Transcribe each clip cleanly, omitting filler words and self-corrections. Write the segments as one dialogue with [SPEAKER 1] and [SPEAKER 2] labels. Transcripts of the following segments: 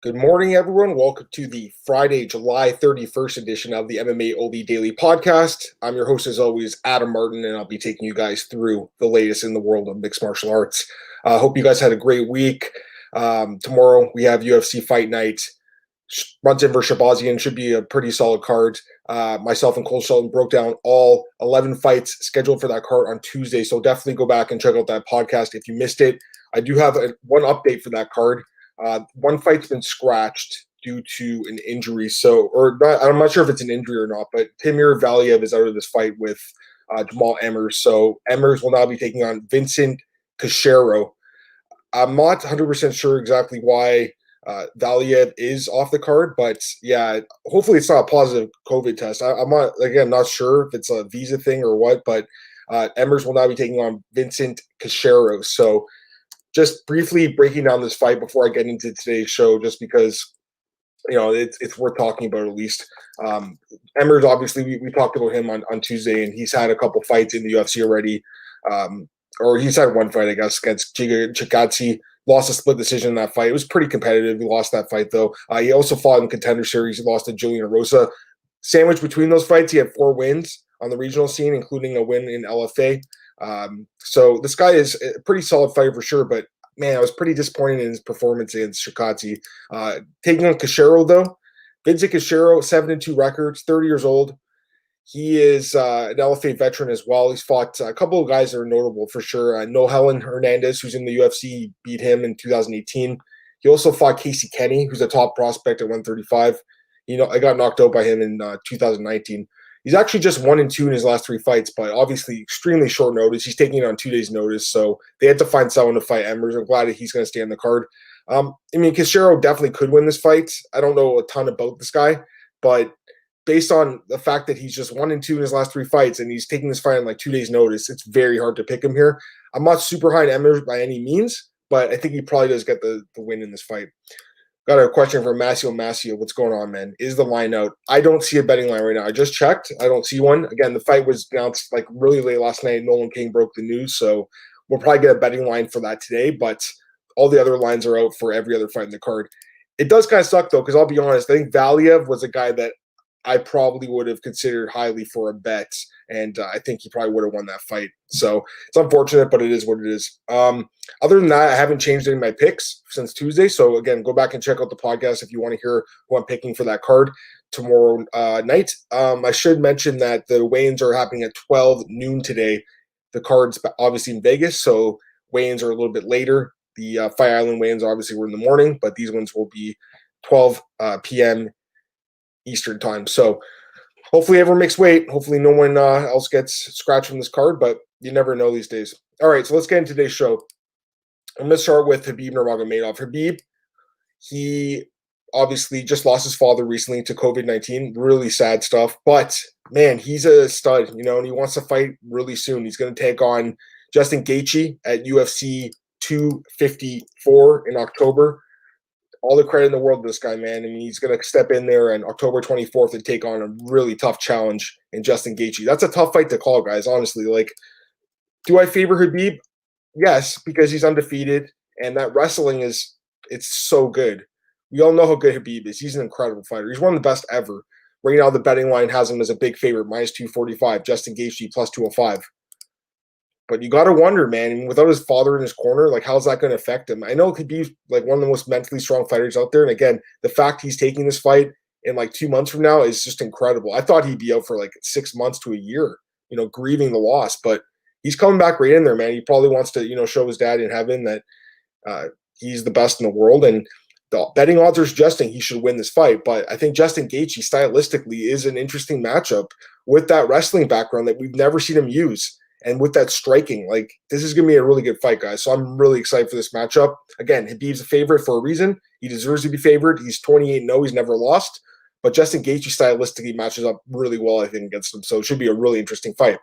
[SPEAKER 1] Good morning, everyone. Welcome to the Friday, July 31st edition of the MMAOB Daily Podcast. I'm your host, as always, Adam Martin, and I'll be taking you guys through the latest in the world of mixed martial arts. Hope you guys had a great week. Tomorrow, we have UFC Fight Night. Brunson versus Shabazian should be a pretty solid card. Myself and Cole Shelton broke down all 11 fights scheduled for that card on Tuesday, so definitely go back and check out that podcast if you missed it. I do have one update for that card. One fight's been scratched due to an injury. I'm not sure if it's an injury or not, but Timur Valiev is out of this fight with Jamal Emmers. So Emmers will now be taking on Vincent Cachero. I'm not 100% sure exactly why Valiev is off the card, but yeah, hopefully it's not a positive COVID test. I'm not sure if it's a visa thing or what, but Emmers will now be taking on Vincent Cachero. So just briefly breaking down this fight before I get into today's show, just because, it's worth talking about at least. Emmers, obviously, we talked about him on Tuesday, and he's had a couple fights in the UFC already. Or he's had one fight, I guess, against Giga Chikadze. Lost a split decision in that fight. It was pretty competitive. He lost that fight, though. He also fought in Contender Series. He lost to Julian Rosa. Sandwiched between those fights, he had 4 wins on the regional scene, including a win in LFA. So this guy is a pretty solid fighter for sure, but man, I was pretty disappointed in his performance against Chikadze. Taking on Cachero, though, Vincent Cachero, 7-2 records, 30 years old. He is an LFA veteran as well. He's fought a couple of guys that are notable for sure. Nohelen Hernandez, who's in the UFC, beat him in 2018. He also fought Casey Kenny, who's a top prospect at 135. I got knocked out by him in 2019. He's actually just 1-2 in his last 3 fights, but obviously extremely short notice. He's taking it on 2 days' notice, so they had to find someone to fight Emmers. I'm glad that he's going to stay on the card. Cachero definitely could win this fight. I don't know a ton about this guy, but based on the fact that he's just 1-2 in his last 3 fights and he's taking this fight on 2 days' notice, it's very hard to pick him here. I'm not super high on Emmers by any means, but I think he probably does get the win in this fight. Got a question from Masio. What's going on, man? Is the line out? I don't see a betting line right now. I just checked. I don't see one. Again, the fight was announced really late last night. Nolan King broke the news, so we'll probably get a betting line for that today, but all the other lines are out for every other fight in the card. It does kind of suck, though, because I'll be honest. I think Valiev was a guy that I probably would have considered highly for a bet, and I think he probably would have won that fight. So it's unfortunate, but it is what it is. Other than that, I haven't changed any of my picks since Tuesday. So again, go back and check out the podcast if you want to hear who I'm picking for that card tomorrow night. I should mention that the weigh-ins are happening at 12 noon today. The card's obviously in Vegas, so weigh-ins are a little bit later. The Fight Island weigh-ins obviously were in the morning, but these ones will be 12 p.m. Eastern time. So hopefully everyone makes weight. Hopefully no one else gets scratched from this card, but you never know these days. All right, so let's get into today's show. I'm going to start with Khabib Nurmagomedov. Khabib, he obviously just lost his father recently to COVID-19. Really sad stuff, but man, he's a stud, and he wants to fight really soon. He's going to take on Justin Gaethje at UFC 254 in October. All the credit in the world to this guy, man. He's going to step in there on October 24th and take on a really tough challenge in Justin Gaethje. That's a tough fight to call, guys, honestly. Do I favor Khabib? Yes, because he's undefeated, and that wrestling it's so good. We all know how good Khabib is. He's an incredible fighter. He's one of the best ever. Right now, the betting line has him as a big favorite, minus 245, Justin Gaethje plus 205. But you got to wonder, man, without his father in his corner, how's that going to affect him? I know Khabib's one of the most mentally strong fighters out there. And again, the fact he's taking this fight in 2 months from now is just incredible. I thought he'd be out for 6 months to a year, grieving the loss. But he's coming back right in there, man. He probably wants to, show his dad in heaven that he's the best in the world. And the betting odds are suggesting he should win this fight. But I think Justin Gaethje stylistically is an interesting matchup with that wrestling background that we've never seen him use. And with that striking, this is going to be a really good fight, guys. So I'm really excited for this matchup. Again, Khabib's a favorite for a reason. He deserves to be favored. He's 28-0. He's never lost. But Justin Gaethje stylistically matches up really well, I think, against him. So it should be a really interesting fight.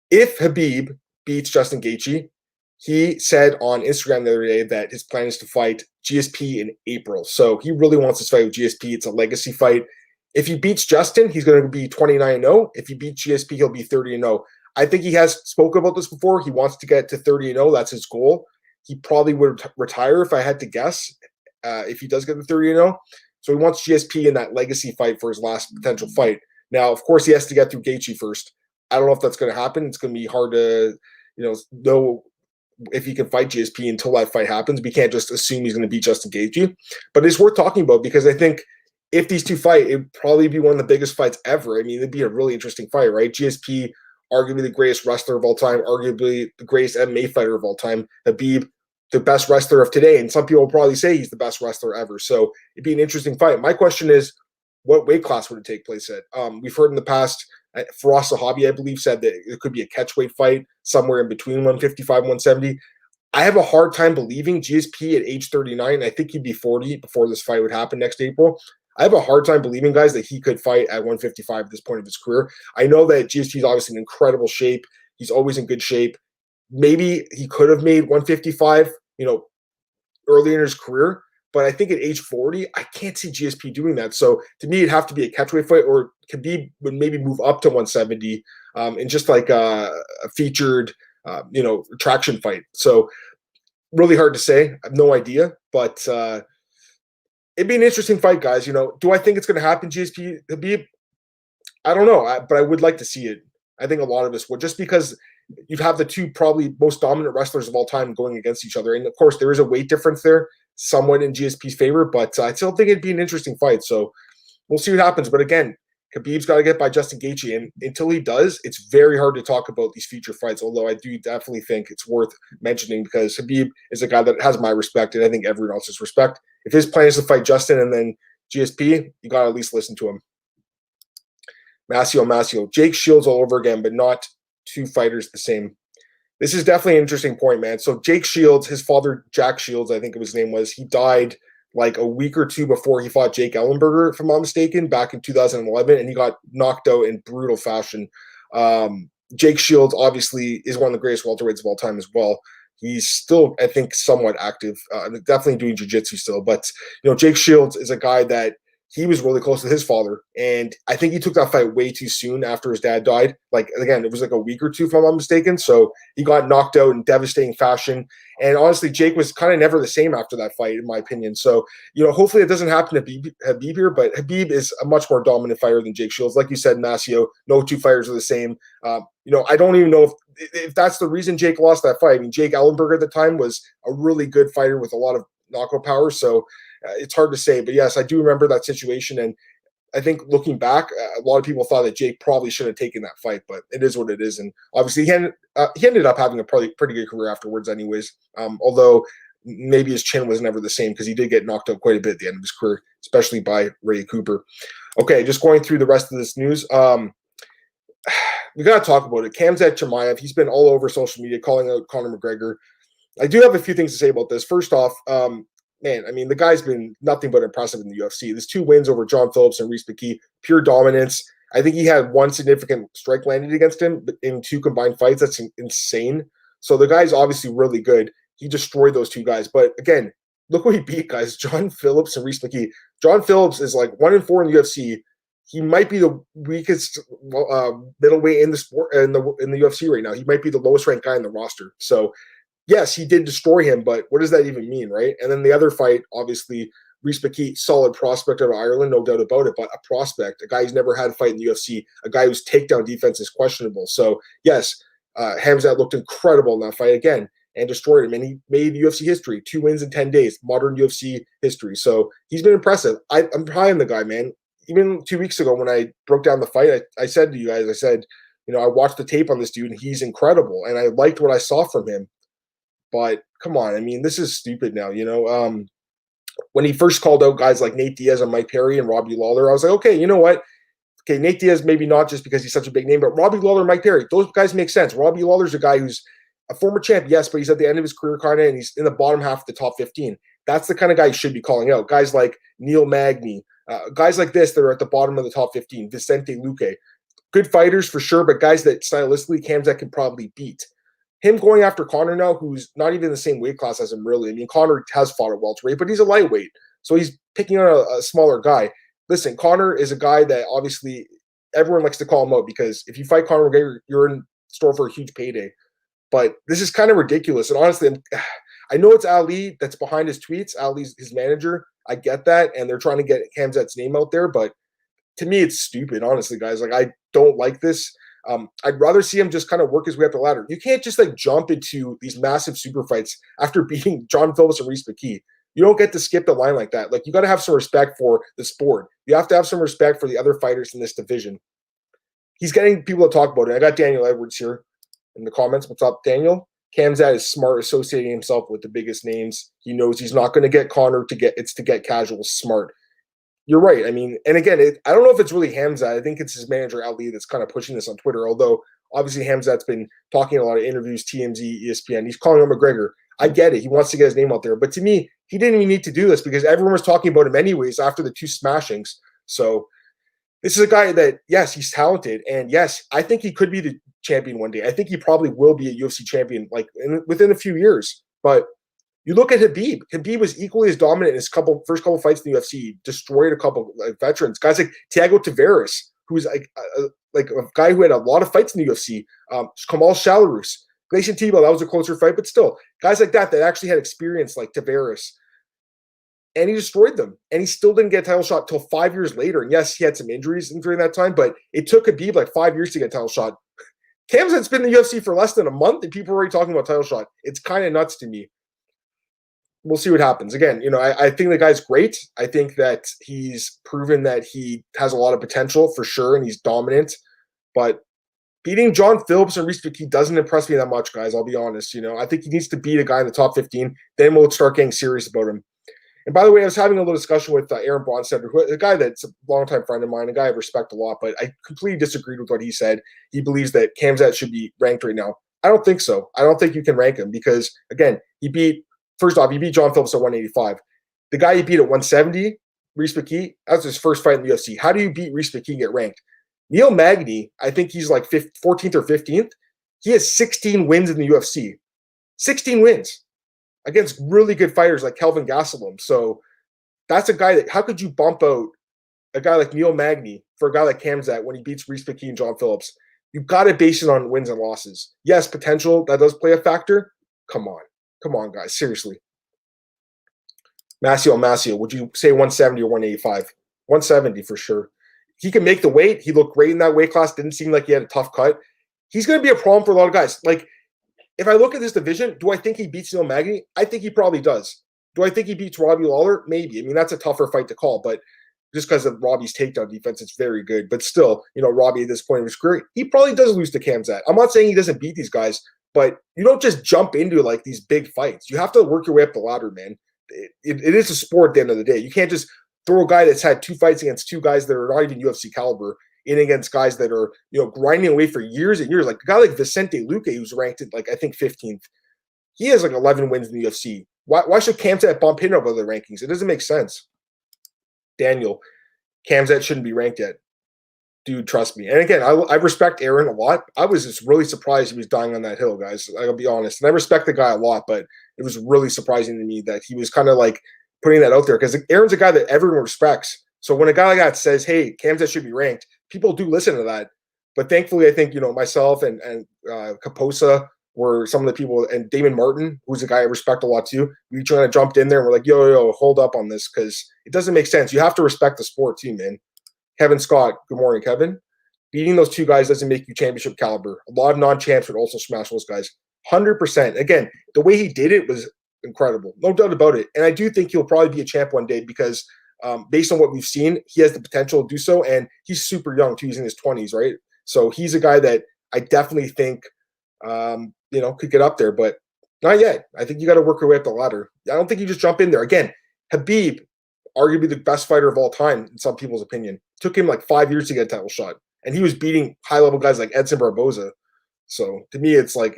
[SPEAKER 1] If Khabib beats Justin Gaethje, he said on Instagram the other day that his plan is to fight GSP in April. So he really wants this fight with GSP. It's a legacy fight. If he beats Justin, he's going to be 29-0. If he beats GSP, he'll be 30-0. I think he has spoke about this before. He wants to get to 30-0. That's his goal. he probably would retire if I had to guess, if he does get the 30-0. So he wants GSP in that legacy fight for his last potential fight. Now, of course, he has to get through Gaethje first. I don't know if that's going to happen. It's going to be hard to, know if he can fight GSP until that fight happens. We can't just assume he's going to beat Justin Gaethje. But it's worth talking about because I think if these two fight, it'd probably be one of the biggest fights ever. I mean, it'd be a really interesting fight, right? GSP, arguably the greatest wrestler of all time, arguably the greatest MMA fighter of all time. Khabib, the best wrestler of today. And some people will probably say he's the best wrestler ever. So it'd be an interesting fight. My question is, what weight class would it take place at? We've heard in the past, Firas Zahabi, I believe, said that it could be a catchweight fight somewhere in between 155 and 170. I have a hard time believing GSP at age 39, I think he'd be 40 before this fight would happen next April. I have a hard time believing, guys, that he could fight at 155 at this point of his career. I know that GSP is obviously in incredible shape. He's always in good shape. Maybe he could have made 155, early in his career. But I think at age 40, I can't see GSP doing that. So to me, it'd have to be a catchweight fight, or Khabib would maybe move up to 170 in just like a featured, traction fight. So really hard to say. I have no idea. But it'd be an interesting fight, guys. Do I think it's going to happen, GSP, Khabib? I don't know, but I would like to see it. I think a lot of us would, just because you have the two probably most dominant wrestlers of all time going against each other. And of course, there is a weight difference there, somewhat in GSP's favor, but I still think it'd be an interesting fight. So we'll see what happens. But again, Khabib's got to get by Justin Gaethje, and until he does, it's very hard to talk about these future fights, although I do definitely think it's worth mentioning because Khabib is a guy that has my respect, and I think everyone else's respect. If his plan is to fight Justin and then GSP, you got to at least listen to him. Masio. Jake Shields all over again, but not two fighters the same. This is definitely an interesting point, man. So Jake Shields, his father, Jack Shields, I think his name was, he died like a week or two before he fought Jake Ellenberger, if I'm not mistaken, back in 2011, and he got knocked out in brutal fashion. Jake Shields obviously is one of the greatest welterweights of all time as well. He's still, I think, somewhat active, definitely doing jiu-jitsu still. But, Jake Shields is a guy that he was really close to his father, and I think he took that fight way too soon after his dad died. Like, again, it was like a week or two, if I'm not mistaken. So he got knocked out in devastating fashion. And honestly, Jake was kind of never the same after that fight, in my opinion. So, hopefully it doesn't happen to Khabib here, but Khabib is a much more dominant fighter than Jake Shields. Like you said, Masio, no two fighters are the same. I don't even know if that's the reason Jake lost that fight. I mean, Jake Ellenberger at the time was a really good fighter with a lot of knockout power. So it's hard to say, but yes, I do remember that situation. And I think looking back, a lot of people thought that Jake probably should have taken that fight, but it is what it is. And obviously he ended up having a pretty good career afterwards anyways. Although maybe his chin was never the same because he did get knocked out quite a bit at the end of his career, especially by Ray Cooper. Okay, just going through the rest of this news. We got to talk about it. Khamzat Chimaev, he's been all over social media calling out Conor McGregor. I do have a few things to say about this. First off, man, I mean, the guy's been nothing but impressive in the UFC. There's 2 wins over John Phillips and Reese McKee, pure dominance. I think he had 1 significant strike landed against him in 2 combined fights. That's insane. So the guy's obviously really good. He destroyed those 2 guys. But again, look what he beat, guys. John Phillips and Reese McKee. John Phillips is like 1-4 in the UFC. He might be the weakest middleweight in the sport in the UFC right now. He might be the lowest ranked guy in the roster. So yes, he did destroy him, but what does that even mean, right? And then the other fight, obviously, Reese McKee, solid prospect out of Ireland, no doubt about it, but a prospect, a guy who's never had a fight in the UFC, a guy whose takedown defense is questionable. So yes, Khamzat looked incredible in that fight again and destroyed him, and he made UFC history, 2 wins in 10 days, modern UFC history. So he's been impressive. I'm high on the guy, man. Even 2 weeks ago when I broke down the fight, I said to you guys, I said, I watched the tape on this dude, and he's incredible, and I liked what I saw from him. But come on, I mean, this is stupid now, when he first called out guys like Nate Diaz and Mike Perry and Robbie Lawler, I was like, okay, you know what? Okay, Nate Diaz, maybe not just because he's such a big name, but Robbie Lawler, Mike Perry, those guys make sense. Robbie Lawler's a guy who's a former champ, yes, but he's at the end of his career kind of, and he's in the bottom half of the top 15. That's the kind of guy you should be calling out. Guys like Neil Magny, guys like this that are at the bottom of the top 15, Vicente Luque. Good fighters for sure, but guys that stylistically Khamzat can probably beat. Him going after Conor now, who's not even the same weight class as him, really. I mean, Conor has fought at welterweight, but he's a lightweight. So he's picking on a smaller guy. Listen, Conor is a guy that obviously everyone likes to call him out because if you fight Conor McGregor, you're in store for a huge payday. But this is kind of ridiculous. And honestly, I know it's Ali that's behind his tweets. Ali's his manager. I get that, and they're trying to get Khamzat's name out there, but to me, it's stupid, honestly, guys. Like, I don't like this. I'd rather see him just kind of work his way up the ladder. You can't just like jump into these massive super fights after beating John Phillips and Reese McKee. You don't get to skip the line like that. Like, you got to have some respect for the sport. You have to have some respect for the other fighters in this division. He's getting people to talk about it. I got Daniel Edwards here in the comments. What's up, Daniel? Khamzat is smart, associating himself with the biggest names. He knows he's not going to get Conor to get casual. Smart. You're right. I mean, and again, I don't know if it's really Khamzat. I think it's his manager, Ali, that's kind of pushing this on Twitter, although obviously Khamzat's been talking in a lot of interviews, TMZ, ESPN. He's calling him McGregor. I get it. He wants to get his name out there. But to me, he didn't even need to do this because everyone was talking about him anyways after the 2 smashings. So this is a guy that, yes, he's talented. And yes, I think he could be the champion one day. I think he probably will be a UFC champion like within a few years. But you look at Khabib. Khabib was equally as dominant in his first couple fights in the UFC. Destroyed a couple veterans, guys like Thiago Tavares, who's like a guy who had a lot of fights in the UFC. Kamal Shalarus, Glacian Tebow, that was a closer fight, but still, guys like that actually had experience, like Tavares, and he destroyed them. And he still didn't get a title shot till 5 years later. And yes, he had some injuries during that time, but it took Khabib like 5 years to get a title shot. Khamzat's been in the UFC for less than a month, and people are already talking about title shot. It's kind of nuts to me. We'll see what happens. Again, I think the guy's great. I think that he's proven that he has a lot of potential for sure, and he's dominant. But beating John Phillips and Reese McKee doesn't impress me that much, guys. I'll be honest. I think he needs to beat a guy in the top 15. Then we'll start getting serious about him. And by the way, I was having a little discussion with Aaron Bronstetter, a guy that's a longtime friend of mine, a guy I respect a lot, but I completely disagreed with what he said. He believes that Khamzat should be ranked right now. I don't think so. I don't think you can rank him because, again, First off, he beat John Phillips at 185. The guy he beat at 170, Reese McKee, that was his first fight in the UFC. How do you beat Reese McKee and get ranked? Neal Magny, I think he's like 14th or 15th. He has 16 wins in the UFC. 16 wins against really good fighters like Kelvin Gastelum. So that's a guy that, how could you bump out a guy like Neal Magny for a guy like Khamzat when he beats Reese McKee and John Phillips? You've got to base it on wins and losses. Yes, potential, that does play a factor. Come on, guys. Seriously. Masio, would you say 170 or 185? 170 for sure. He can make the weight. He looked great in that weight class. Didn't seem like he had a tough cut. He's going to be a problem for a lot of guys. Like, if I look at this division, do I think he beats Neal Magny? I think he probably does. Do I think he beats Robbie Lawler? Maybe. I mean, that's a tougher fight to call, but just because of Robbie's takedown defense, it's very good. But still, Robbie at this point in his career, he probably does lose to Khamzat. I'm not saying he doesn't beat these guys, but you don't just jump into like these big fights. You have to work your way up the ladder, man. It is a sport at the end of the day. You can't just throw a guy that's had 2 fights against 2 guys that are not even UFC caliber in against guys that are, grinding away for years and years. Like a guy like Vicente Luque, who's ranked at like, I think 15th. He has like 11 wins in the UFC. Why should Khamzat bump him up other rankings? It doesn't make sense. Daniel, Khamzat shouldn't be ranked yet. Dude, trust me. And again, I respect Aaron a lot. I was just really surprised he was dying on that hill, guys. I'll be honest. And I respect the guy a lot, but it was really surprising to me that he was kind of like putting that out there because Aaron's a guy that everyone respects. So when a guy like that says, hey, Khamzat should be ranked, people do listen to that. But thankfully, I think, myself and Kaposa were some of the people, and Damon Martin, who's a guy I respect a lot too. We kind of jumped in there and we're like, yo, hold up on this because it doesn't make sense. You have to respect the sport too, man. Kevin Scott, good morning, Kevin. Beating those 2 guys doesn't make you championship caliber. A lot of non-champs would also smash those guys. 100%. Again, the way he did it was incredible. No doubt about it. And I do think he'll probably be a champ one day because based on what we've seen, he has the potential to do so. And he's super young too. He's in his 20s, right? So he's a guy that I definitely think, could get up there, but not yet. I think you got to work your way up the ladder. I don't think you just jump in there. Again, Khabib, arguably the best fighter of all time in some people's opinion. It took him like 5 years to get a title shot. And he was beating high-level guys like Edson Barboza. So to me, it's like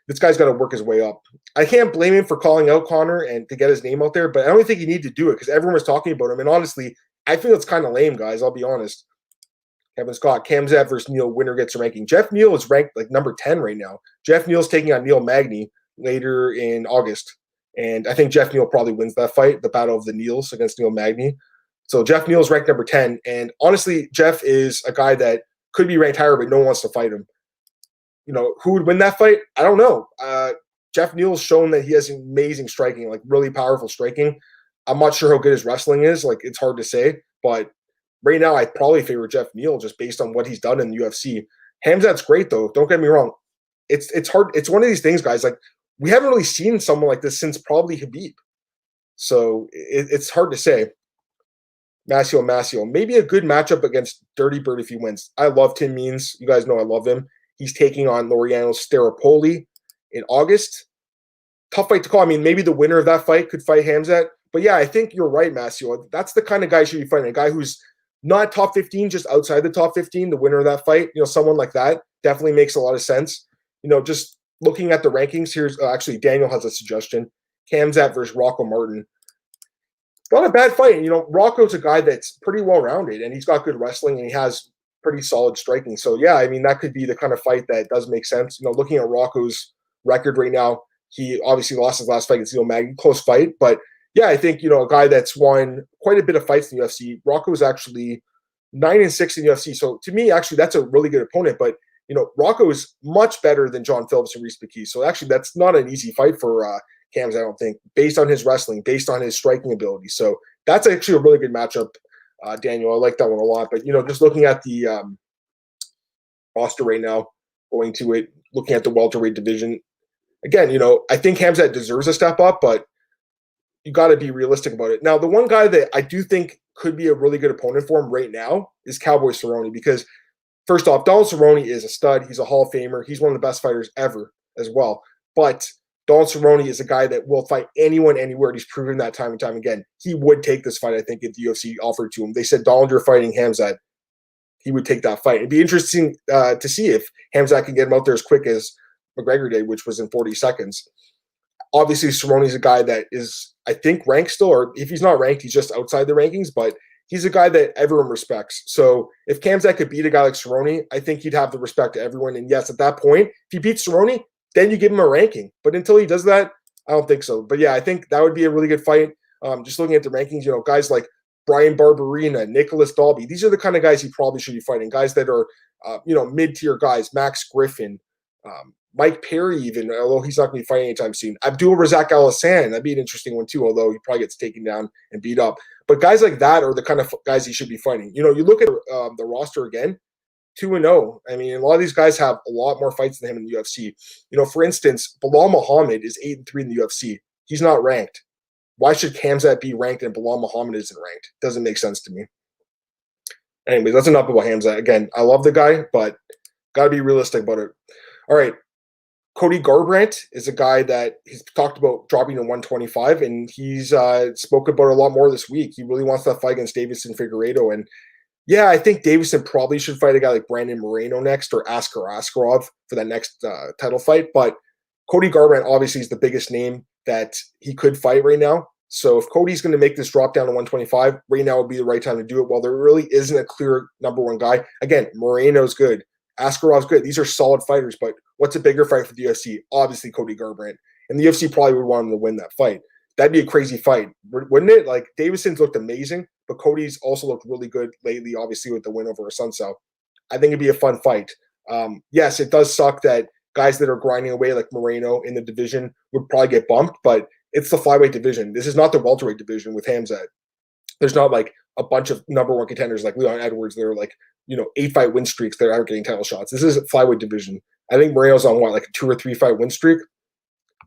[SPEAKER 1] this guy's got to work his way up. I can't blame him for calling out Conor and to get his name out there, but I don't think he need to do it because everyone was talking about him. And honestly, I feel it's kind of lame, guys. I'll be honest. Kevin Scott, Khamzat versus Neal, winner gets a ranking. Jeff Neal is ranked like number 10 right now. Jeff Neal's taking on Neal Magny later in August. And I think Jeff Neal probably wins that fight, the battle of the Neals against Neal Magny. So Jeff Neal's ranked number 10. And honestly, Jeff is a guy that could be ranked higher, but no one wants to fight him. Who would win that fight? I don't know. Jeff Neal's shown that he has amazing striking, like really powerful striking. I'm not sure how good his wrestling is. Like, it's hard to say, but right now I probably favor Jeff Neal just based on what he's done in the UFC. Khamzat's great though. Don't get me wrong. It's hard. It's one of these things, guys. Like, we haven't really seen someone like this since probably Khabib. So it's hard to say. Masio. Maybe a good matchup against Dirty Bird if he wins. I love Tim Means. You guys know I love him. He's taking on Laureano Staropoli in August. Tough fight to call. I mean, maybe the winner of that fight could fight Khamzat. But yeah, I think you're right, Masio. That's the kind of guy you should be fighting. A guy who's not top 15, just outside the top 15, the winner of that fight. Someone like that definitely makes a lot of sense. Just looking at the rankings, here's actually Daniel has a suggestion. Khamzat versus Rocco Martin. Not a bad fight. Rocco's a guy that's pretty well-rounded, and he's got good wrestling, and he has pretty solid striking. So, yeah, I mean, that could be the kind of fight that does make sense. Looking at Rocco's record right now, he obviously lost his last fight against Neal Magny. Close fight. But, yeah, I think, a guy that's won quite a bit of fights in the UFC. Rocco's actually 9-6 in the UFC. So, to me, actually, that's a really good opponent. But, Rocco is much better than John Phillips and Reese McKee. So, actually, that's not an easy fight for Khamzat, I don't think, based on his wrestling, based on his striking ability. So, that's actually a really good matchup, Daniel. I like that one a lot. But, just looking at the roster right now, going to it, looking at the welterweight division, again, I think Khamzat deserves a step up, but you got to be realistic about it. Now, the one guy that I do think could be a really good opponent for him right now is Cowboy Cerrone, because first off, Donald Cerrone is a stud. He's a Hall of Famer. He's one of the best fighters ever as well. But Donald Cerrone is a guy that will fight anyone, anywhere. He's proven that time and time again. He would take this fight, I think, if the UFC offered to him. They said, Donald, you're fighting Khamzat. He would take that fight. It'd be interesting to see if Khamzat can get him out there as quick as McGregor did, which was in 40 seconds. Obviously, Cerrone is a guy that is, I think, ranked still, or if he's not ranked, he's just outside the rankings, but he's a guy that everyone respects. So if Khamzat could beat a guy like Cerrone, I think he'd have the respect to everyone. And yes, at that point, if he beats Cerrone, then you give him a ranking. But until he does that, I don't think so. But yeah, I think that would be a really good fight. Just looking at the rankings, guys like Brian Barberina, Nicholas Dalby, these are the kind of guys he probably should be fighting. Guys that are, mid-tier guys, Max Griffin, Mike Perry even, although he's not going to be fighting anytime soon. Abdul Razak Al Hassan, that'd be an interesting one too, although he probably gets taken down and beat up. But guys like that are the kind of guys he should be fighting. You look at the roster again, 2-0. I mean, a lot of these guys have a lot more fights than him in the UFC. For instance, Bilal Muhammad is 8-3 in the UFC. He's not ranked. Why should Khamzat be ranked and Bilal Muhammad isn't ranked? Doesn't make sense to me. Anyways, that's enough about Khamzat. Again, I love the guy, but got to be realistic about it. All right. Cody Garbrandt is a guy that he's talked about dropping to 125, and he's spoken about a lot more this week. He really wants that fight against Deiveson Figueiredo. And yeah, I think Deiveson probably should fight a guy like Brandon Moreno next, or Askar Askarov for that next title fight. But Cody Garbrandt obviously is the biggest name that he could fight right now. So if Cody's going to make this drop down to 125, right now would be the right time to do it. While there really isn't a clear number one guy. Again, Moreno's good. Askarov's good. These are solid fighters, but what's a bigger fight for the UFC? Obviously, Cody Garbrandt. And the UFC probably would want him to win that fight. That'd be a crazy fight, wouldn't it? Like, Davison's looked amazing, but Cody's also looked really good lately, obviously, with the win over Assunção. I think it'd be a fun fight. Yes, it does suck that guys that are grinding away like Moreno in the division would probably get bumped, but it's the flyweight division. This is not the welterweight division with Khamzat. There's not like a bunch of number one contenders like Leon Edwards that are like, 8-fight win streaks that aren't getting title shots. This is a flyweight division. I think Moreno's on like a 2 or 3 fight win streak.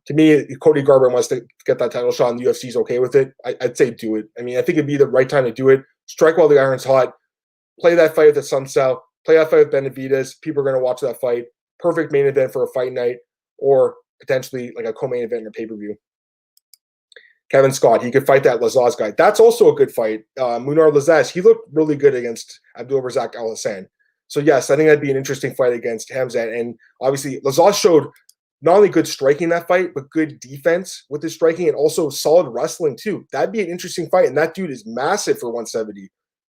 [SPEAKER 1] To me, if Cody Garbrandt wants to get that title shot and the UFC's okay with it, I'd say do it. I mean, I think it'd be the right time to do it. Strike while the iron's hot. Play that fight with the Assunção. Play that fight with Benavidez. People are going to watch that fight. Perfect main event for a fight night, or potentially like a co-main event or pay-per-view. Kevin Scott, he could fight that Lazaz guy. That's also a good fight. Munar Lazaz, he looked really good against Abdul Razak Al Hassan. So yes, I think that'd be an interesting fight against Khamzat. And obviously, Lazaz showed not only good striking in that fight, but good defense with his striking and also solid wrestling too. That'd be an interesting fight. And that dude is massive for 170.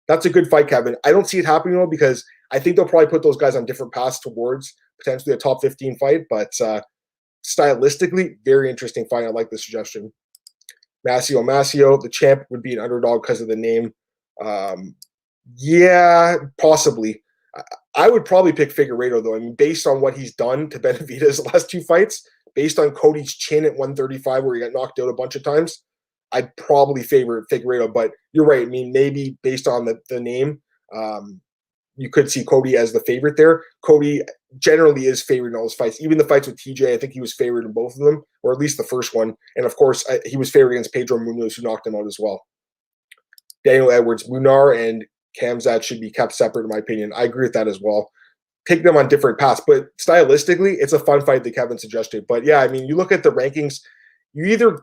[SPEAKER 1] That's a good fight, Kevin. I don't see it happening though, because I think they'll probably put those guys on different paths towards potentially a top 15 fight. But stylistically, very interesting fight. I like the suggestion. Masio, the champ would be an underdog because of the name. Yeah, possibly. I would probably pick Figueiredo, though. I mean, based on what he's done to Benavidez the last 2 fights, based on Cody's chin at 135, where he got knocked out a bunch of times, I'd probably favor Figueiredo. But you're right. I mean, maybe based on the name, you could see Cody as the favorite there. Cody generally is favored in all his fights. Even the fights with TJ, I think he was favored in both of them, or at least the first one. And of course, he was favored against Pedro Munoz, who knocked him out as well. Daniel Edwards, Munar and Khamzat should be kept separate, in my opinion. I agree with that as well. Take them on different paths, but stylistically, it's a fun fight that Kevin suggested. But yeah, I mean, you look at the rankings, you either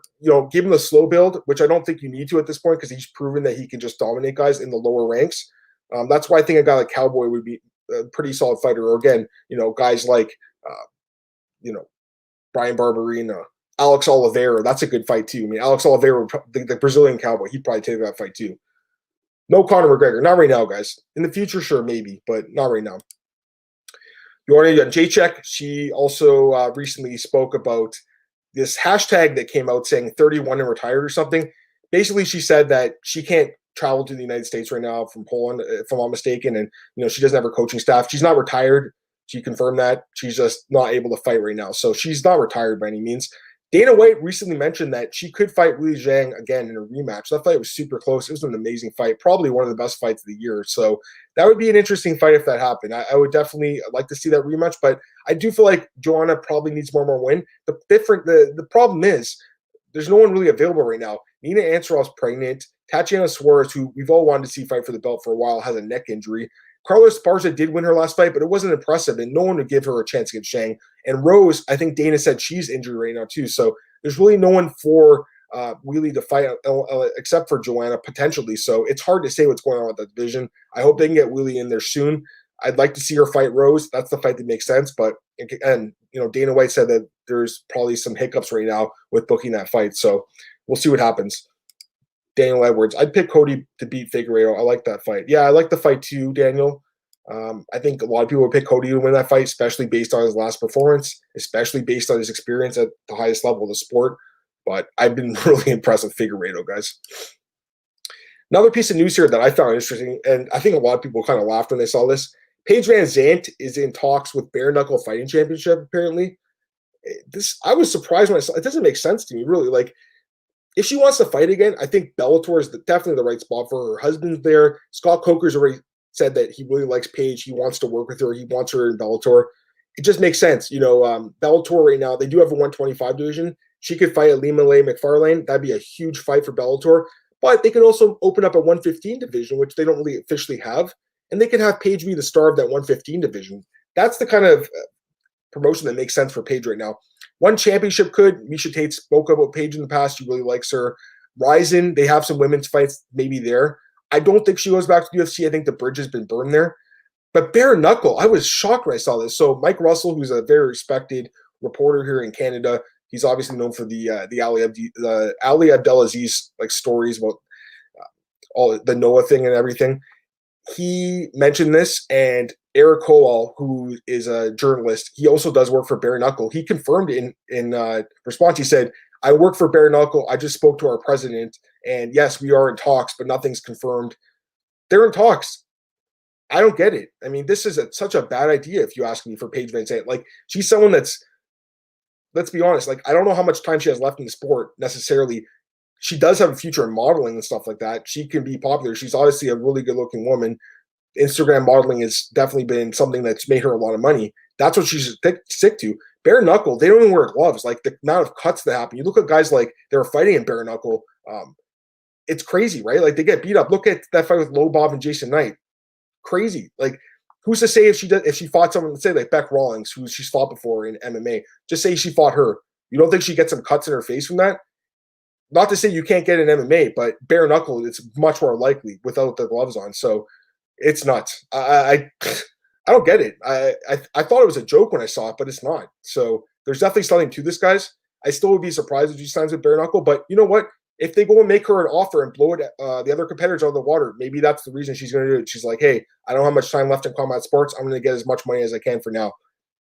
[SPEAKER 1] give him the slow build, which I don't think you need to at this point because he's proven that he can just dominate guys in the lower ranks. That's why I think a guy like Cowboy would be a pretty solid fighter. Or again, guys like Brian Barberina, Alex Oliveira. That's a good fight too. I mean, Alex Oliveira, the Brazilian Cowboy, he'd probably take that fight too. No Conor McGregor, not right now, guys. In the future, sure, maybe, but not right now. Joanna Jedrzejczyk, she also recently spoke about this hashtag that came out saying 31 and retired or something. Basically, she said that she can't travel to the United States right now from Poland, if I'm not mistaken, and she doesn't have her coaching staff. She's not retired. She confirmed that. She's just not able to fight right now. So she's not retired by any means. Dana White recently mentioned that she could fight Weili Zhang again in a rematch. That fight was super close. It was an amazing fight, probably one of the best fights of the year. So that would be an interesting fight if that happened. I would definitely like to see that rematch, but I do feel like Joanna probably needs more win. The problem is there's no one really available right now. Nina Ansarov's pregnant. Tatiana Suarez, who we've all wanted to see fight for the belt for a while, has a neck injury. Carla Esparza did win her last fight, but it wasn't impressive, and no one would give her a chance against Zhang. And Rose, I think Dana said she's injured right now too. So there's really no one for Weili to fight except for Joanna potentially. So it's hard to say what's going on with that division. I hope they can get Weili in there soon. I'd like to see her fight Rose. That's the fight that makes sense. But Dana White said that there's probably some hiccups right now with booking that fight. So we'll see what happens. Daniel Edwards. I'd pick Cody to beat Figueiredo. I like that fight. Yeah, I like the fight too, Daniel. I think a lot of people would pick Cody to win that fight, especially based on his last performance, especially based on his experience at the highest level of the sport. But I've been really impressed with Figueiredo, guys. Another piece of news here that I found interesting, and I think a lot of people kind of laughed when they saw this. Paige VanZant is in talks with Bare Knuckle Fighting Championship, apparently. I was surprised when I saw it. It doesn't make sense to me, really. Like, if she wants to fight again, I think Bellator is definitely the right spot for her. Her husband's there. Scott Coker's already said that he really likes Paige. He wants to work with her. He wants her in Bellator. It just makes sense. Bellator right now, they do have a 125 division. She could fight Lima Lay McFarlane. That'd be a huge fight for Bellator. But they could also open up a 115 division, which they don't really officially have. And they could have Paige be the star of that 115 division. That's the kind of promotion that makes sense for Paige right now. One championship could. Misha Tate spoke about Paige in the past. She really likes her. Ryzen, they have some women's fights maybe there. I don't think she goes back to the UFC. I think the bridge has been burned there. But bare knuckle, I was shocked when I saw this. So Mike Russell, who's a very respected reporter here in Canada, he's obviously known for the Ali Abdelaziz stories about all the Noah thing and everything. He mentioned this, and Eric Kowal, who is a journalist, he also does work for Bare Knuckle. He confirmed in response. He said, "I work for Bare Knuckle. I just spoke to our president, and yes, we are in talks, but nothing's confirmed." They're in talks. I don't get it. I mean, this is such a bad idea, if you ask me, for Paige VanZant. She's someone that's, let's be honest, I don't know how much time she has left in the sport necessarily. She does have a future in modeling and stuff like that. She can be popular. She's obviously a really good-looking woman. Instagram modeling has definitely been something that's made her a lot of money. That's what she should stick to. Bare knuckle, they don't even wear gloves. The amount of cuts that happen. You look at guys that are fighting in bare knuckle. It's crazy, right? They get beat up. Look at that fight with Lobov and Jason Knight. Crazy. Who's to say if she fought someone, let's say Beck Rawlings, who she's fought before in MMA, just say she fought her. You don't think she gets some cuts in her face from that? Not to say you can't get an MMA, but bare knuckle, it's much more likely without the gloves on. So it's nuts. I don't get it. I thought it was a joke when I saw it, but it's not. So there's definitely something to this, guys. I still would be surprised if she signs with bare knuckle, but you know what? If they go and make her an offer and blow it the other competitors out of the water, maybe that's the reason she's going to do it. She's like, hey, I don't have much time left in combat sports. I'm going to get as much money as I can for now.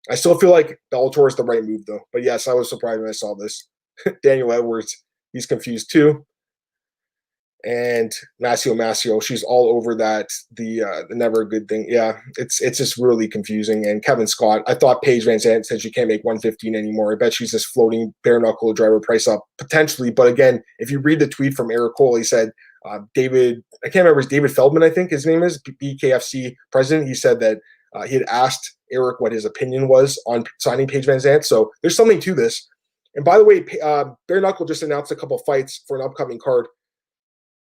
[SPEAKER 1] I still feel like Bellator is the right move, though. But yes, I was surprised when I saw this. Daniel Edwards, he's confused too. And Masio, she's all over that. The never a good thing. Yeah, it's just really confusing. And Kevin Scott, I thought Paige VanZant said she can't make 115 anymore. I bet she's just floating bare knuckle driver price up potentially. But again, if you read the tweet from Eric Cole, he said David, I can't remember, it's David Feldman, I think his name is, BKFC president. He said that he had asked Eric what his opinion was on signing Paige VanZant. So there's something to this. And by the way, bare knuckle just announced a couple fights for an upcoming card.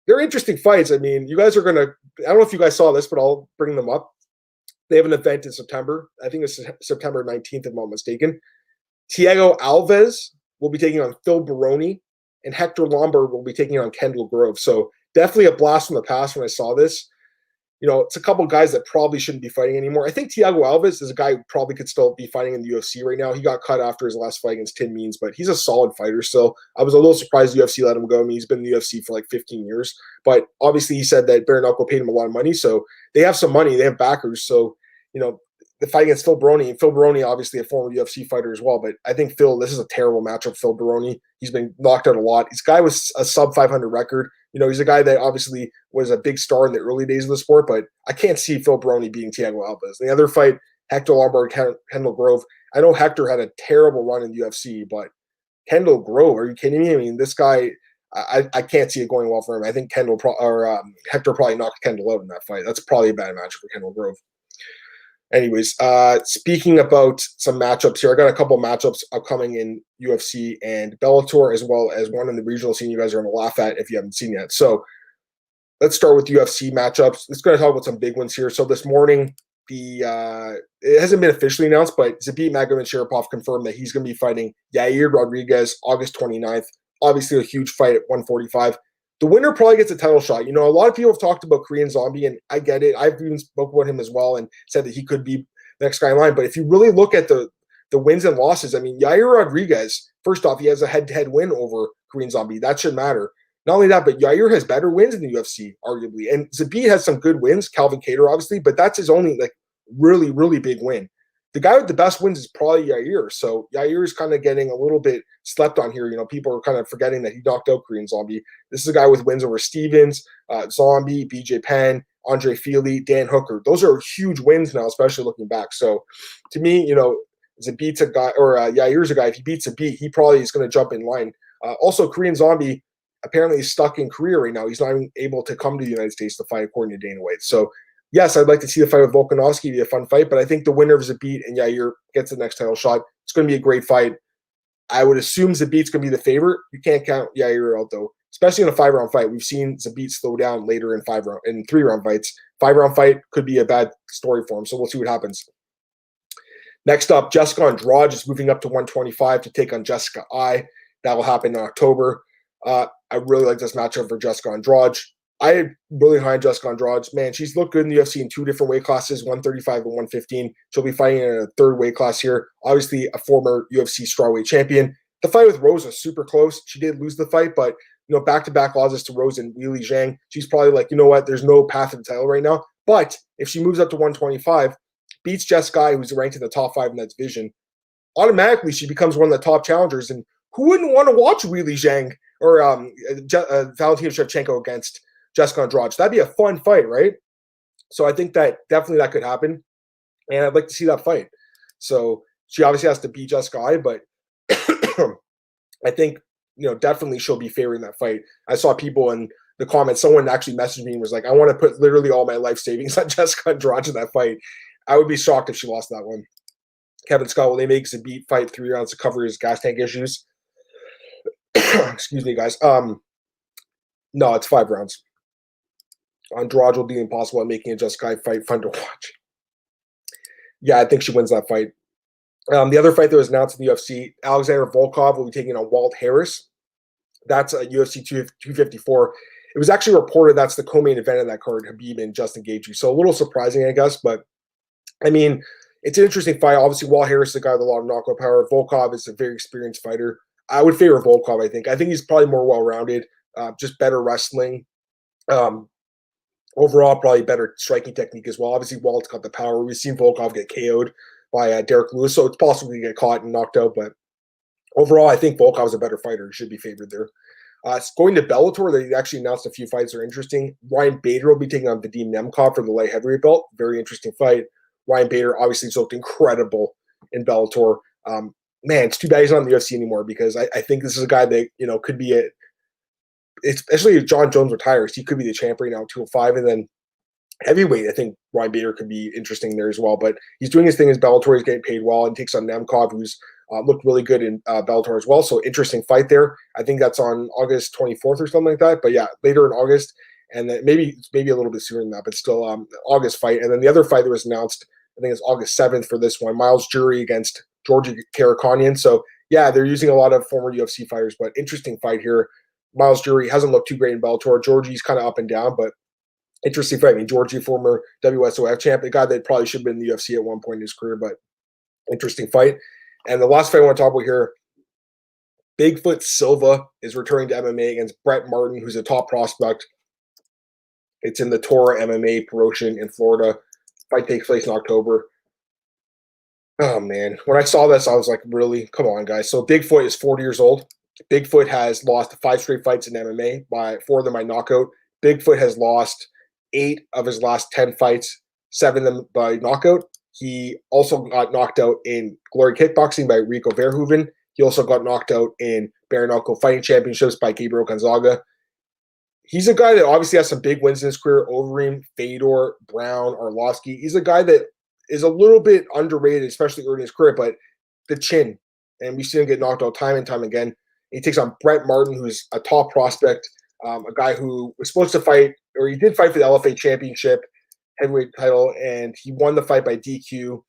[SPEAKER 1] They're interesting fights. I mean, you guys are going to – I don't know if you guys saw this, but I'll bring them up. They have an event in September. I think it's September 19th, if I'm not mistaken. Thiago Alves will be taking on Phil Baroni, and Hector Lombard will be taking on Kendall Grove. So definitely a blast from the past when I saw this. You know, it's a couple guys that probably shouldn't be fighting anymore. I think Thiago Alves is a guy who probably could still be fighting in the UFC right now. He got cut after his last fight against Tim Means, but he's a solid fighter still. I was a little surprised the UFC let him go. I mean, he's been in the UFC for like 15 years. But obviously he said that bare knuckle paid him a lot of money. So they have some money. They have backers. So, you know, the fight against Phil Baroni, and Phil Baroni, obviously a former UFC fighter as well. But I think this is a terrible matchup, Phil Baroni. He's been knocked out a lot. This guy was a sub 500 record. You know, he's a guy that obviously was a big star in the early days of the sport, but I can't see Phil Baroni beating Thiago Alves. The other fight, Hector Lombard, Kendall Grove. I know Hector had a terrible run in the UFC, but Kendall Grove, are you kidding me? I mean, this guy, I can't see it going well for him. I think Hector probably knocked Kendall out in that fight. That's probably a bad match for Kendall Grove. Anyways, speaking about some matchups here, I got a couple matchups upcoming in UFC and Bellator, as well as one in the regional scene you guys are going to laugh at if you haven't seen yet. So let's start with UFC matchups. Let's go to talk about some big ones here. So this morning, it hasn't been officially announced, but Zabit Magomedsharipov confirmed that he's going to be fighting Yair Rodriguez August 29th. Obviously a huge fight at 145. The winner probably gets a title shot. You know, a lot of people have talked about Korean Zombie, and I get it. I've even spoke about him as well and said that he could be the next guy in line. But if you really look at the wins and losses, I mean, Yair Rodriguez, first off, he has a head-to-head win over Korean Zombie. That should matter. Not only that, but Yair has better wins in the UFC, arguably. And Zabit has some good wins, Calvin Kattar, obviously, but that's his only, like, really, really big win. The guy with the best wins is probably Yair. So Yair is kind of getting a little bit slept on here. You know, people are kind of forgetting that he knocked out Korean Zombie. This is a guy with wins over Stevens, Zombie, BJ Penn, Andre Feely, Dan Hooker. Those are huge wins now, especially looking back. So to me, you know, Zabit's a guy, or Yair's a guy. If he beats Zabit, he probably is going to jump in line. Also, Korean Zombie apparently is stuck in Korea right now. He's not even able to come to the United States to fight, according to Dana White. So yes, I'd like to see the fight with Volkanovski be a fun fight, but I think the winner of Zabit and Yair gets the next title shot. It's going to be a great fight. I would assume Zabit's going to be the favorite. You can't count Yair out, though, especially in a 5-round fight. We've seen Zabit slow down later in 3-round fights. 5-round fight could be a bad story for him, so we'll see what happens. Next up, Jessica Andrade is moving up to 125 to take on Jessica Eye. That will happen in October. I really like this matchup for Jessica Andrade. I'm really high on Jessica Andrade. Man, she's looked good in the UFC in 2 different weight classes, 135 and 115. She'll be fighting in a 3rd weight class here. Obviously, a former UFC strawweight champion. The fight with Rose was super close. She did lose the fight, but you know, back-to-back losses to Rose and Weili Zhang. She's probably like, you know what? There's no path to the title right now. But if she moves up to 125, beats Jessica, who's ranked in the top 5 in that division, automatically she becomes one of the top challengers. And who wouldn't want to watch Weili Zhang or Valentina Shevchenko against Jessica Andrade? That'd be a fun fight, right? So I think that definitely that could happen, and I'd like to see that fight. So she obviously has to beat Jessica Eye, but I think, you know, definitely she'll be favoring that fight. I saw people in the comments, someone actually messaged me and was like, I want to put literally all my life savings on Jessica Andrade in that fight. I would be shocked if she lost that one. Kevin Scott, will they make Zabit fight 3 rounds to cover his gas tank issues? Excuse me, guys. No, it's 5 rounds. Andrade will be impossible at making a Jessica fight fun to watch. Yeah, I think she wins that fight. The other fight that was announced in the UFC, Alexander Volkov will be taking on Walt Harris. That's a UFC 254. It was actually reported that's the co-main event of that card, Khabib and Justin Gaethje. So a little surprising, I guess, but I mean, it's an interesting fight. Obviously, Walt Harris is a guy with a lot of knockout power. Volkov is a very experienced fighter. I would favor Volkov, I think. I think he's probably more well-rounded, just better wrestling. Overall, probably better striking technique as well. Obviously, Walt's got the power. We've seen Volkov get KO'd by Derek Lewis, so it's possible to get caught and knocked out. But overall, I think Volkov is a better fighter. He should be favored there. Going to Bellator, they actually announced a few fights that are interesting. Ryan Bader will be taking on Vadim Nemkov for the light heavyweight belt. Very interesting fight. Ryan Bader obviously looked incredible in Bellator. Man, it's too bad he's not in the UFC anymore, because I think this is a guy that, you know, could be especially if John Jones retires, he could be the champ right now, 205. And then heavyweight, I think Ryan Bader could be interesting there as well. But he's doing his thing as Bellator. He's getting paid well, and takes on Nemkov, who's looked really good in Bellator as well. So interesting fight there. I think that's on August 24th or something like that. But yeah, later in August, and then maybe a little bit sooner than that, but still August fight. And then the other fight that was announced, I think it's August 7th for this one, Myles Jury against Georgi Karakhanyan. So yeah, they're using a lot of former UFC fighters, but interesting fight here. Myles Jury hasn't looked too great in Bellator. Georgie's kind of up and down, but interesting fight. I mean, Georgie, former WSOF champ, a guy that probably should have been in the UFC at one point in his career, but interesting fight. And the last fight I want to talk about here, Bigfoot Silva is returning to MMA against Brett Martin, who's a top prospect. It's in the Tora MMA promotion in Florida. Fight takes place in October. Oh, man. When I saw this, I was like, really? Come on, guys. So Bigfoot is 40 years old. Bigfoot has lost 5 straight fights in MMA, 4 of them by knockout. Bigfoot has lost 8 of his last 10 fights, 7 of them by knockout. He also got knocked out in Glory Kickboxing by Rico Verhoeven. He also got knocked out in bare knuckle fighting championships by Gabriel Gonzaga. He's a guy that obviously has some big wins in his career: Overeem, Fedor, Brown, Arlovsky. He's a guy that is a little bit underrated, especially early in his career, but the chin. And we see him get knocked out time and time again. He takes on Brett Martin, who's a top prospect, a guy who was supposed to fight, or he did fight for the LFA championship heavyweight title, and he won the fight by DQ,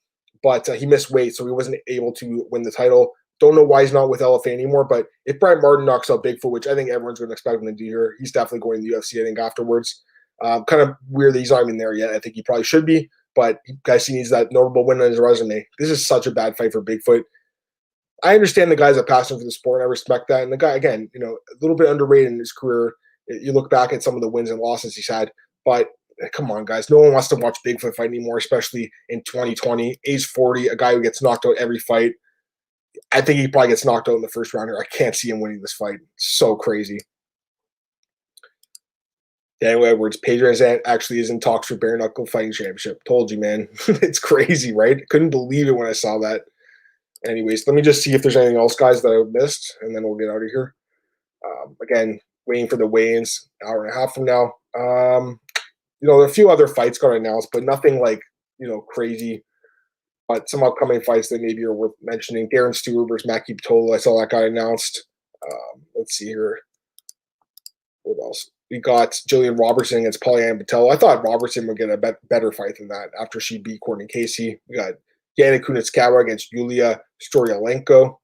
[SPEAKER 1] but he missed weight, so he wasn't able to win the title. Don't know why he's not with LFA anymore, but if Brett Martin knocks out Bigfoot, which I think everyone's going to expect him to do here, he's definitely going to the UFC, I think, afterwards. Kind of weird that he's not even there yet. I think he probably should be, but guys, he needs that notable win on his resume. This is such a bad fight for Bigfoot. I understand the guy's a passion for the sport, and I respect that. And the guy, again, you know, a little bit underrated in his career. You look back at some of the wins and losses he's had, but come on, guys. No one wants to watch Bigfoot fight anymore, especially in 2020. Age 40, a guy who gets knocked out every fight. I think he probably gets knocked out in the first round here. I can't see him winning this fight. So crazy. Daniel Edwards, Paige VanZant actually is in talks for bare knuckle fighting championship. Told you, man. It's crazy, right? Couldn't believe it when I saw that. Anyways, let me just see if there's anything else, guys, that I missed, and then we'll get out of here. Again, waiting for the weigh-ins, hour and a half from now. You know, there are a few other fights got announced, but nothing like, you know, crazy. But some upcoming fights that maybe are worth mentioning. Darren Stewart versus Maki Pitolo. I saw that guy announced. Let's see here. What else? We got Jillian Robertson against Polyam Patel. I thought Robertson would get a better fight than that after she beat Courtney Casey. We got Yana Kunitskaya against Yulia Storyalenko.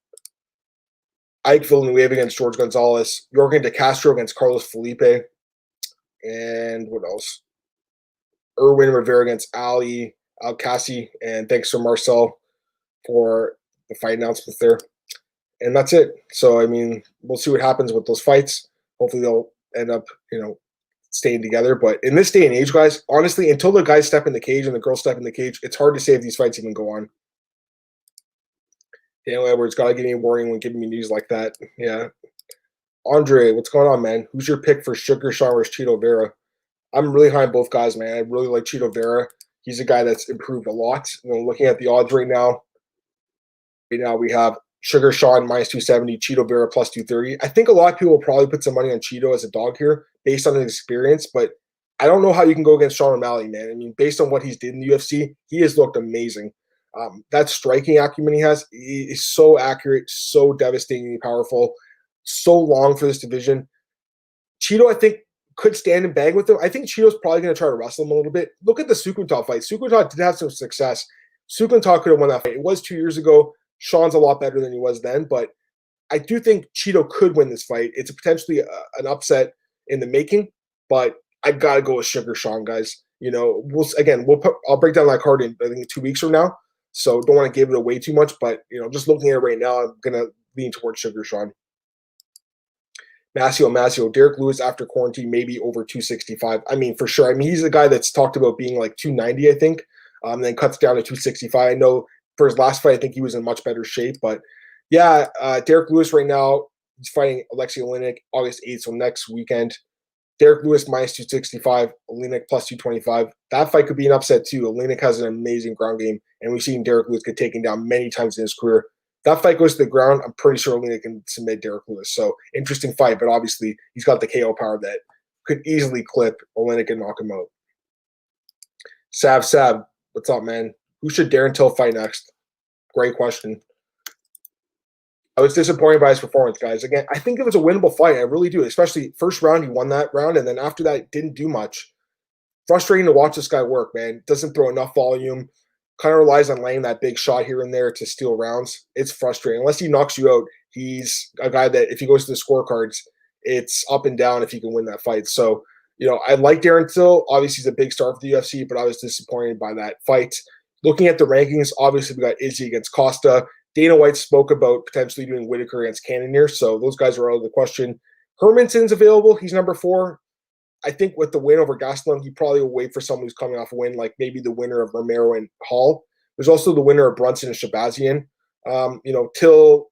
[SPEAKER 1] Ike Villanueva against George Gonzalez. Jorgen De Castro against Carlos Felipe. And what else? Erwin Rivera against Ali Alcassi. And thanks to Marcel for the fight announcements there. And that's it. So, I mean, we'll see what happens with those fights. Hopefully they'll end up, you know, staying together. But in this day and age, guys, honestly, until the guys step in the cage and the girls step in the cage, it's hard to say if these fights even go on. Daniel Edwards, gotta give me a warning when giving me news like that. Yeah. Andre, what's going on, man? Who's your pick for Sugar Sean versus Chito Vera? I'm really high on both guys, man. I really like Chito Vera. He's a guy that's improved a lot. You know, looking at the odds right now we have Sugar Sean minus 270, Chito Vera plus 230. I think a lot of people will probably put some money on Chito as a dog here based on his experience, but I don't know how you can go against Sean O'Malley, man. I mean, based on what he's did in the UFC, he has looked amazing. That striking acumen he has is so accurate, so devastatingly powerful, so long for this division. Chito, I think, could stand and bang with him. I think Chito's probably going to try to wrestle him a little bit. Look at the Sukuntal fight. Sukuntal did have some success. Sukuntal could have won that fight. It was 2 years ago. Sean's a lot better than he was then, but I do think Chito could win this fight. It's potentially an upset in the making, but I got to go with Sugar Sean, guys. You know, I'll break down that card in, I think, 2 weeks from now. So don't want to give it away too much, but, you know, just looking at it right now, I'm going to lean towards Sugar Sean. Masio, Derek Lewis after quarantine, maybe over 265. I mean, for sure. I mean, he's a guy that's talked about being like 290, I think, then cuts down to 265. I know for his last fight, I think he was in much better shape. But, yeah, Derek Lewis right now, He's fighting Alexei Oleinik August 8th, so next weekend. Derek Lewis minus 265, Oleinik plus 225. That fight could be an upset too. Oleinik has an amazing ground game, and we've seen Derek Lewis get taken down many times in his career. That fight goes to the ground, I'm pretty sure Oleinik can submit Derek Lewis. So interesting fight, but obviously he's got the KO power that could easily clip Oleinik and knock him out. Sab, what's up, man? Who should Darren Till fight next? Great question. I was disappointed by his performance, guys. Again, I think it was a winnable fight. I really do, especially first round, he won that round, and then after that, didn't do much. Frustrating to watch this guy work, man. Doesn't throw enough volume. Kind of relies on laying that big shot here and there to steal rounds. It's frustrating. Unless he knocks you out, he's a guy that if he goes to the scorecards, it's up and down if he can win that fight. So, I like Darren Till. Obviously, he's a big star for the UFC, but I was disappointed by that fight. Looking at the rankings, obviously, we got Izzy against Costa. Dana White spoke about potentially doing Whitaker against Cannonier, so those guys are out of the question. Hermanson's available. He's number 4. I think with the win over Gastelum, he probably will wait for someone who's coming off a win, like maybe the winner of Romero and Hall. There's also the winner of Brunson and Shabazian. Till,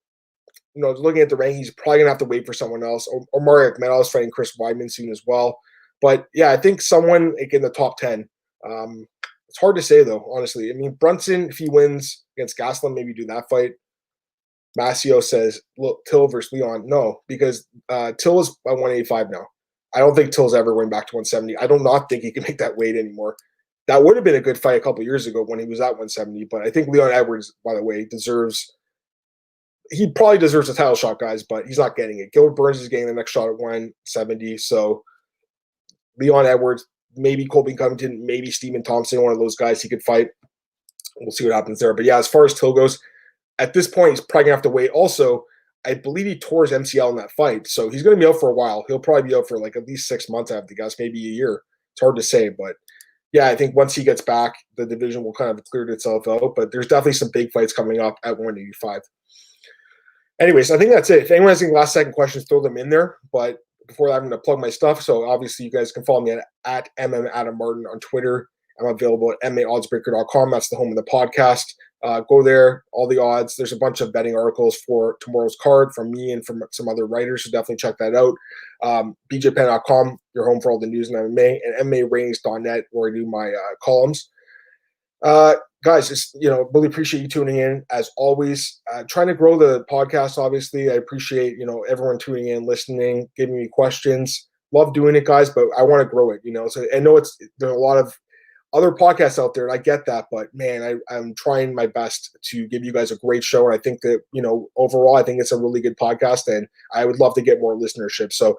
[SPEAKER 1] looking at the ranking, he's probably going to have to wait for someone else. Or Mario Akhmedov is fighting Chris Weidman soon as well. But, yeah, I think someone in the top 10. It's hard to say, though, honestly. I mean, Brunson, if he wins against Gastelum, maybe do that fight. Masio says, look, Till versus Leon. No, because Till is at 185 now. I don't think Till's ever going back to 170. I do not think he can make that weight anymore. That would have been a good fight a couple years ago when he was at 170, but I think Leon Edwards, by the way, he probably deserves a title shot, guys, but he's not getting it. Gilbert Burns is getting the next shot at 170, so Leon Edwards, maybe Colby Covington, maybe Stephen Thompson, one of those guys he could fight. We'll see what happens there. But yeah, as far as Till goes, at this point, he's probably going to have to wait. Also, I believe he tore his MCL in that fight, so he's going to be out for a while. He'll probably be out for like at least 6 months, I have to guess, maybe a year. It's hard to say, but yeah, I think once he gets back, the division will kind of clear itself out, but there's definitely some big fights coming up at 185. Anyways, I think that's it. If anyone has any last-second questions, throw them in there, but before that, I'm going to plug my stuff. So obviously, you guys can follow me at MMAdamMartin on Twitter. I'm available at MMAOddsbreaker.com. That's the home of the podcast. Go there, all the odds. There's a bunch of betting articles for tomorrow's card from me and from some other writers, so definitely check that out. BJPen.com, your home for all the news in MMA, and MMAratings.net, where I do my columns. Guys, just really appreciate you tuning in as always. Trying to grow the podcast, obviously. I appreciate everyone tuning in, listening, giving me questions. Love doing it, guys, but I want to grow it. So I know there's a lot of other podcasts out there, and I get that, but man, I'm trying my best to give you guys a great show, and I think that overall, I think it's a really good podcast, and I would love to get more listenership. So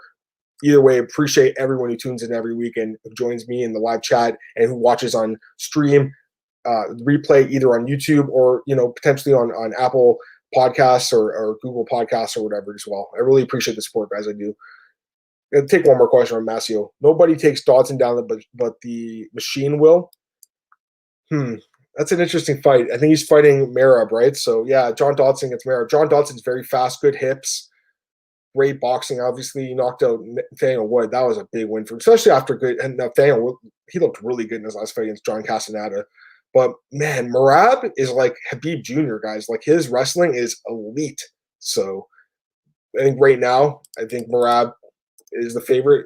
[SPEAKER 1] either way, appreciate everyone who tunes in every week and who joins me in the live chat and who watches on stream. Replay either on YouTube or potentially on Apple Podcasts or Google Podcasts or whatever as well. I really appreciate the support, guys. I do. I'll take one more question from Masio. Nobody takes Dodson down, but the machine will. That's an interesting fight. I think he's fighting Merab, right? So yeah, John Dodson gets Merab. John Dodson's very fast, good hips, great boxing. Obviously, he knocked out Nathaniel Wood. That was a big win for him, especially after good. And Nathaniel Wood, he looked really good in his last fight against John Castaneda. But, man, Merab is like Khabib Jr., guys. Like, his wrestling is elite. So, I think right now, Merab is the favorite.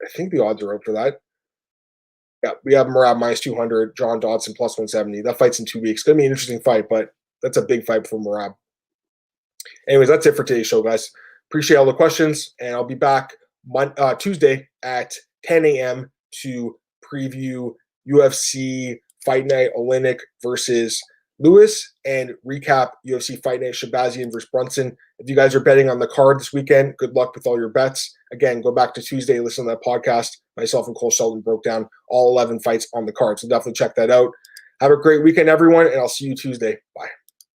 [SPEAKER 1] I think the odds are out for that. Yeah, we have Merab minus 200, John Dodson plus 170. That fight's in 2 weeks. It's going to be an interesting fight, but that's a big fight for Merab. Anyways, that's it for today's show, guys. Appreciate all the questions, and I'll be back Tuesday at 10 a.m. to preview UFC Fight Night Oleinik versus Lewis and recap UFC Fight Night Shabazian versus Brunson. If you guys are betting on the card this weekend, good luck with all your bets. Again, go back to Tuesday, listen to that podcast. Myself and Cole Sheldon broke down all 11 fights on the card, so definitely check that out. Have a great weekend, everyone, and I'll see you Tuesday. Bye.